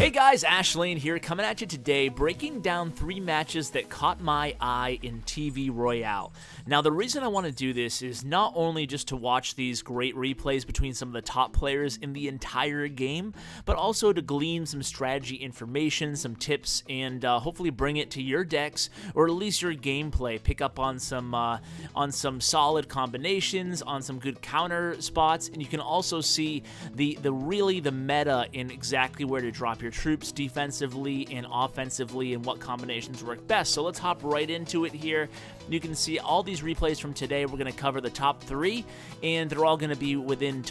Hey guys, Ashlane here, coming at you today, breaking down 3 matches that caught my eye in TV Royale. Now, the reason I want to do this is not only just to watch these great replays between some of the top players in the entire game, but also to glean some strategy information, some tips, and hopefully bring it to your decks, or at least your gameplay. Pick up on some solid combinations, on some good counter spots, and you can also see the meta in exactly where to drop your troops defensively and offensively and what combinations work best. So let's hop right into it here. You can see all these replays from today. We're going to cover the top 3, and they're all going to be within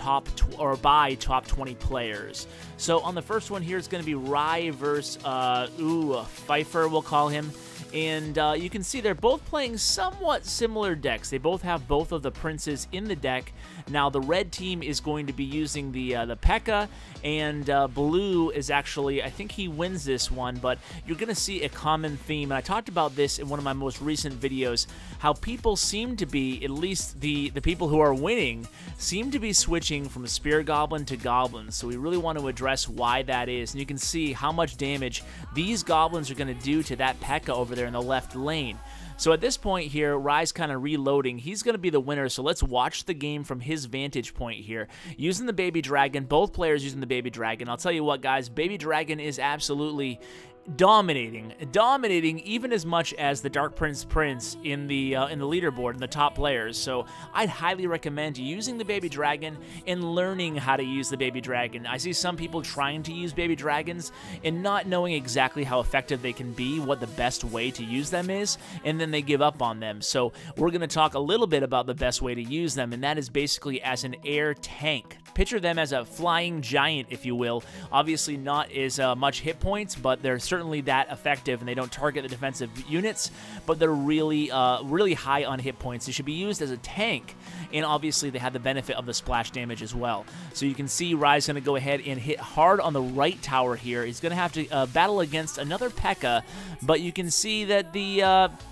by top 20 players. So on the first one here, it's going to be Rye versus Pfeiffer, we'll call him. And you can see they're both playing somewhat similar decks. They both have both of the princes in the deck. Now, the red team is going to be using the P.E.K.K.A, and blue is actually, I think he wins this one, but you're going to see a common theme. And I talked about this in one of my most recent videos, how people seem to be, at least the people who are winning, seem to be switching from Spear Goblin to Goblins. So we really want to address why that is. And you can see how much damage these Goblins are going to do to that P.E.K.K.A over there in the left lane. So at this point here, Rye's kind of reloading. He's going to be the winner, so let's watch the game from his vantage point here. Using the Baby Dragon, both players using the Baby Dragon. I'll tell you what, guys, Baby Dragon is absolutely dominating even as much as the Dark Prince in the leaderboard in the top players. So I'd highly recommend using the Baby Dragon and learning how to use the Baby Dragon. I see some people trying to use Baby Dragons and not knowing exactly how effective they can be, what the best way to use them is, and then they give up on them. So we're going to talk a little bit about the best way to use them, and that is basically as an air tank. Picture them as a flying giant, if you will. Obviously not as much hit points, but they're certainly that effective, and they don't target the defensive units, but they're really high on hit points. They should be used as a tank, and obviously they have the benefit of the splash damage as well. So you can see Rye's going to go ahead and hit hard on the right tower here. He's going to have to battle against another P.E.K.K.A, but you can see that the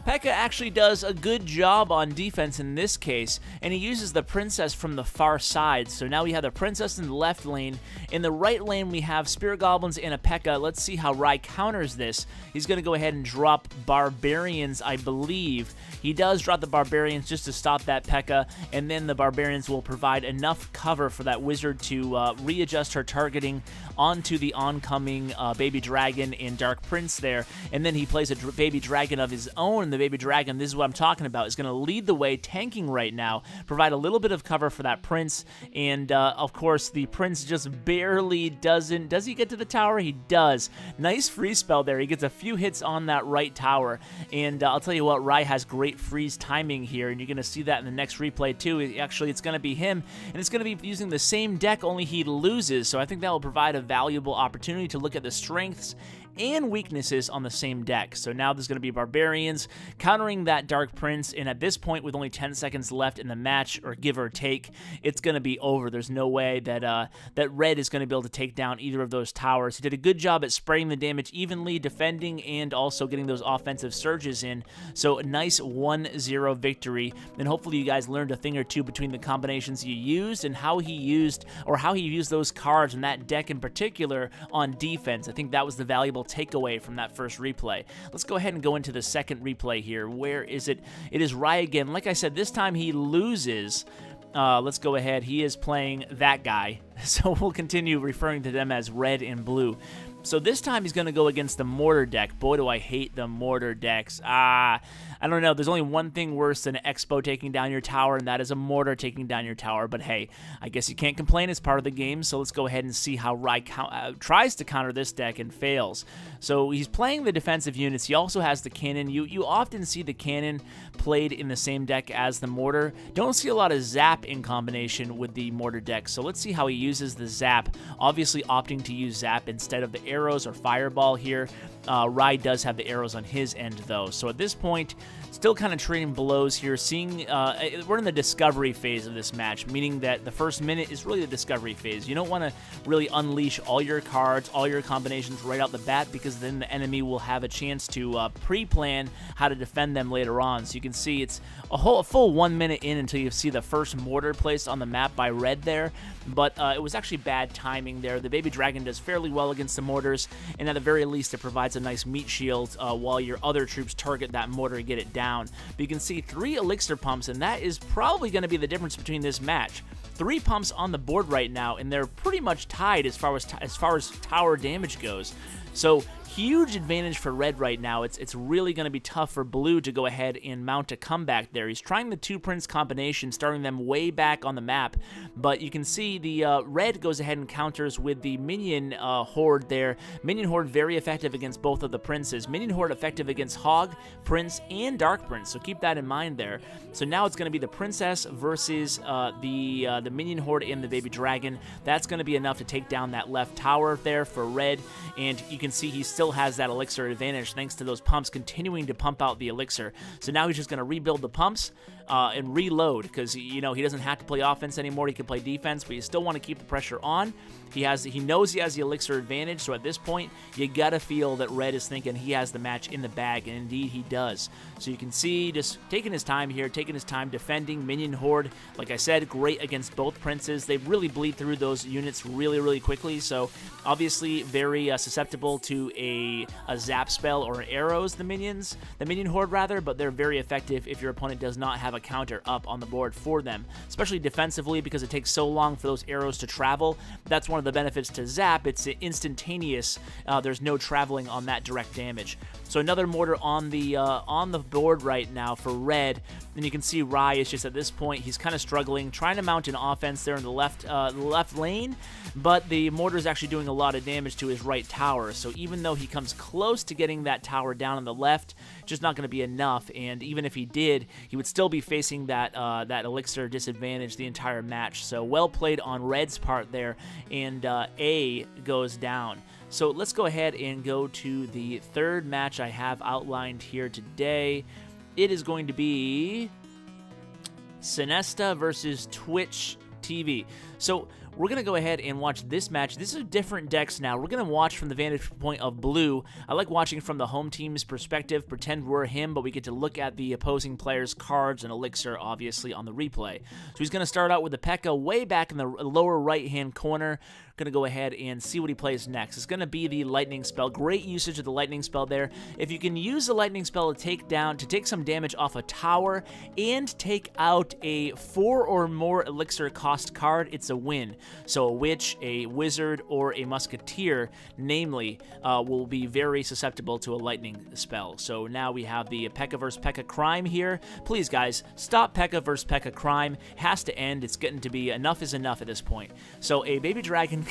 P.E.K.K.A actually does a good job on defense in this case, and he uses the princess from the far side. So now we have the princess in the left lane. In the right lane, we have Spear Goblins and a P.E.K.K.A. Let's see how Rye counters this. He's going to go ahead and drop Barbarians, I believe. He does drop the Barbarians just to stop that P.E.K.K.A, and then the Barbarians will provide enough cover for that Wizard to readjust her targeting onto the oncoming Baby Dragon and Dark Prince there, and then he plays a Baby Dragon of his own. The Baby Dragon, this is what I'm talking about, is going to lead the way, tanking right now, provide a little bit of cover for that Prince, and of course, the Prince just barely doesn't. Does he get to the tower? He does. Nice free spell there. He gets a few hits on that right tower, and I'll tell you what, Rye has great freeze timing here, and you're going to see that in the next replay too. Actually, it's going to be him, and it's going to be using the same deck, only he loses, so I think that will provide a valuable opportunity to look at the strengths and weaknesses on the same deck. So now there's going to be Barbarians countering that Dark Prince, and at this point, with only 10 seconds left in the match, or give or take, it's going to be over. There's no way that that Red is going to be able to take down either of those towers. He did a good job at spreading the damage evenly, defending, and also getting those offensive surges in. So a nice 1-0 victory, and hopefully you guys learned a thing or two between the combinations you used and how he used those cards in that deck in particular on defense. I think that was the valuable takeaway from that first replay. Let's go ahead and go into the second replay here. Where is it? It is Rye again. Like I said, this time he loses. Let's go ahead. He is playing that guy. So we'll continue referring to them as red and blue. So this time he's going to go against the Mortar deck. Boy, do I hate the Mortar decks. I don't know. There's only one thing worse than an Expo taking down your tower, and that is a Mortar taking down your tower. But hey, I guess you can't complain. It's part of the game. So let's go ahead and see how Rye tries to counter this deck and fails. So he's playing the defensive units. He also has the cannon. You often see the cannon played in the same deck as the Mortar. Don't see a lot of Zap in combination with the Mortar deck. So let's see how he uses the Zap. Obviously opting to use Zap instead of the arrows or Fireball here. Rye does have the arrows on his end, though. So at this point, still kind of trading blows here. We're in the discovery phase of this match, meaning that the first minute is really the discovery phase. You don't want to really unleash all your cards, all your combinations right out the bat, because then the enemy will have a chance to pre-plan how to defend them later on. So you can see it's a full 1 minute in until you see the first Mortar placed on the map by Red there. But it was actually bad timing there. The Baby Dragon does fairly well against the Mortar. mortars, and at the very least it provides a nice meat shield while your other troops target that mortar and get it down. But you can see 3 elixir pumps, and that is probably going to be the difference between this match. 3 pumps on the board right now, and they're pretty much tied as far as tower damage goes. So huge advantage for red right now. It's really going to be tough for blue to go ahead and mount a comeback there. He's trying the 2 prince combination, starting them way back on the map, but you can see the red goes ahead and counters with the minion horde there. Minion horde very effective against both of the princes. Minion horde effective against Hog, Prince, and Dark Prince, so keep that in mind there. So now it's going to be the princess versus the minion horde and the baby dragon. That's going to be enough to take down that left tower there for red, and you can see he still has that elixir advantage thanks to those pumps continuing to pump out the elixir. So now he's just going to rebuild the pumps and reload, because he doesn't have to play offense anymore. He can play defense, but you still want to keep the pressure on. He knows he has the elixir advantage, so at this point you gotta feel that red is thinking he has the match in the bag, and indeed he does. So you can see just taking his time here, taking his time defending. Minion horde, like I said, great against both princes. They really bleed through those units really quickly, so obviously very susceptible to a zap spell or arrows, the minion horde rather, but they're very effective if your opponent does not have a counter up on the board for them, especially defensively, because it takes so long for those arrows to travel. That's one of the benefits to zap. It's instantaneous. There's no traveling on that direct damage. So another mortar on the board right now for red, and you can see Rai is just at this point, he's kind of struggling, trying to mount an offense there in the left lane, but the mortar is actually doing a lot of damage to his right tower. So even though he comes close to getting that tower down on the left, just not going to be enough. And even if he did, he would still be facing that elixir disadvantage the entire match. So well played on red's part there, and A goes down. So let's go ahead and go to the third match I have outlined here today. It is going to be Sonesta versus Twitch TV. So we're going to go ahead and watch this match. This is different decks now. We're going to watch from the vantage point of blue. I like watching from the home team's perspective, pretend we're him, but we get to look at the opposing player's cards and elixir, obviously, on the replay. So he's going to start out with the P.E.K.K.A. way back in the lower right-hand corner. Going to go ahead and see what he plays next. It's going to be the lightning spell. Great usage of the lightning spell there. If you can use the lightning spell to take some damage off a tower and take out a 4 or more elixir cost card, it's a win. So a witch, a wizard, or a musketeer, namely, will be very susceptible to a lightning spell. So now we have the P.E.K.K.A. versus P.E.K.K.A. crime here. Please, guys, stop P.E.K.K.A. versus P.E.K.K.A. crime. Has to end. It's getting to be enough is enough at this point. So a baby dragon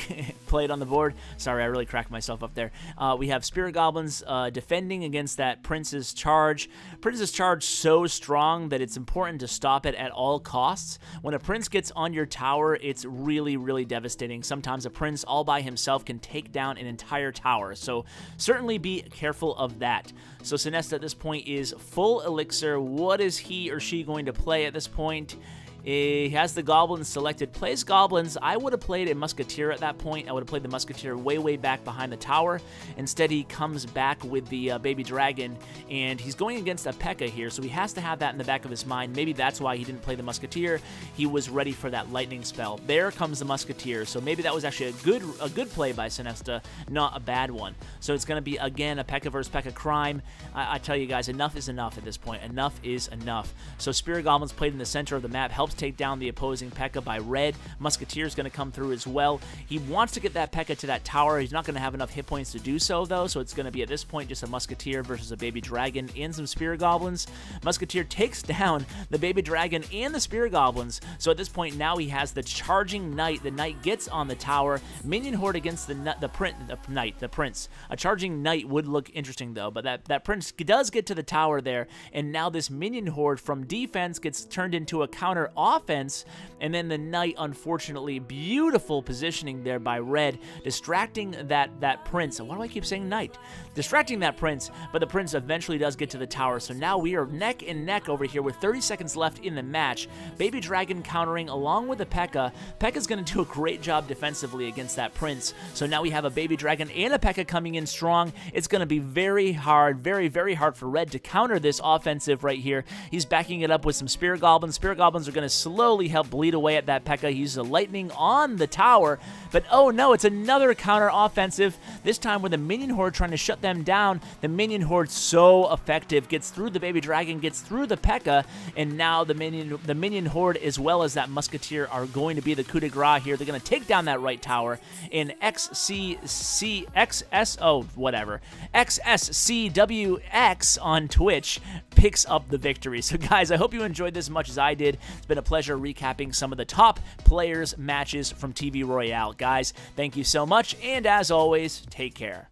played on the board. Sorry, I really cracked myself up there. We have Spirit Goblins defending against that Prince's Charge. Prince's Charge so strong that it's important to stop it at all costs. When a Prince gets on your tower, it's really devastating. Sometimes a Prince all by himself can take down an entire tower, so certainly be careful of that. So Sonesta at this point is full elixir. What is he or she going to play at this point? He has the Goblins selected. Plays Goblins. I would have played a Musketeer at that point. I would have played the Musketeer way back behind the tower. Instead, he comes back with the Baby Dragon, and he's going against a P.E.K.K.A. here, so he has to have that in the back of his mind. Maybe that's why he didn't play the Musketeer. He was ready for that lightning spell. There comes the Musketeer, so maybe that was actually a good play by Sonesta, not a bad one. So it's going to be, again, a P.E.K.K.A. versus P.E.K.K.A. crime. I tell you guys, enough is enough at this point. Enough is enough. So Spirit Goblins played in the center of the map, helps take down the opposing P.E.K.K.A. by red. Musketeer is going to come through as well. He wants to get that P.E.K.K.A. to that tower. He's not going to have enough hit points to do so, though, so it's going to be, at this point, just a Musketeer versus a Baby Dragon and some Spirit Goblins. Musketeer takes down the Baby Dragon and the Spirit Goblins, so at this point, now he has the Charging Knight. The Knight gets on the tower. Minion Horde against the Prince. A Charging Knight would look interesting, though, but that Prince does get to the tower there, and now this Minion Horde from defense gets turned into a counter offense, and then the Knight, unfortunately, beautiful positioning there by red, distracting that Prince. Why do I keep saying Knight? Distracting that Prince, but the Prince eventually does get to the tower, so now we are neck and neck over here with 30 seconds left in the match. Baby Dragon countering along with the P.E.K.K.A. P.E.K.K.A.'s going to do a great job defensively against that Prince, so now we have a Baby Dragon and a P.E.K.K.A. coming in strong. It's going to be very hard, very hard for red to counter this offensive right here. He's backing it up with some Spirit Goblins. Spirit Goblins are going to slowly help bleed away at that P.E.K.K.A. He uses a lightning on the tower, but oh no, it's another counter-offensive, this time with the minion horde trying to shut them down. The minion horde so effective, gets through the baby dragon, gets through the P.E.K.K.A., and now the minion horde as well as that musketeer are going to be the coup de grace here. They're going to take down that right tower, and XSCWX on Twitch picks up the victory. So guys, I hope you enjoyed this as much as I did. It's been a pleasure recapping some of the top players matches from TV Royale. Guys, thank you so much, and as always, take care.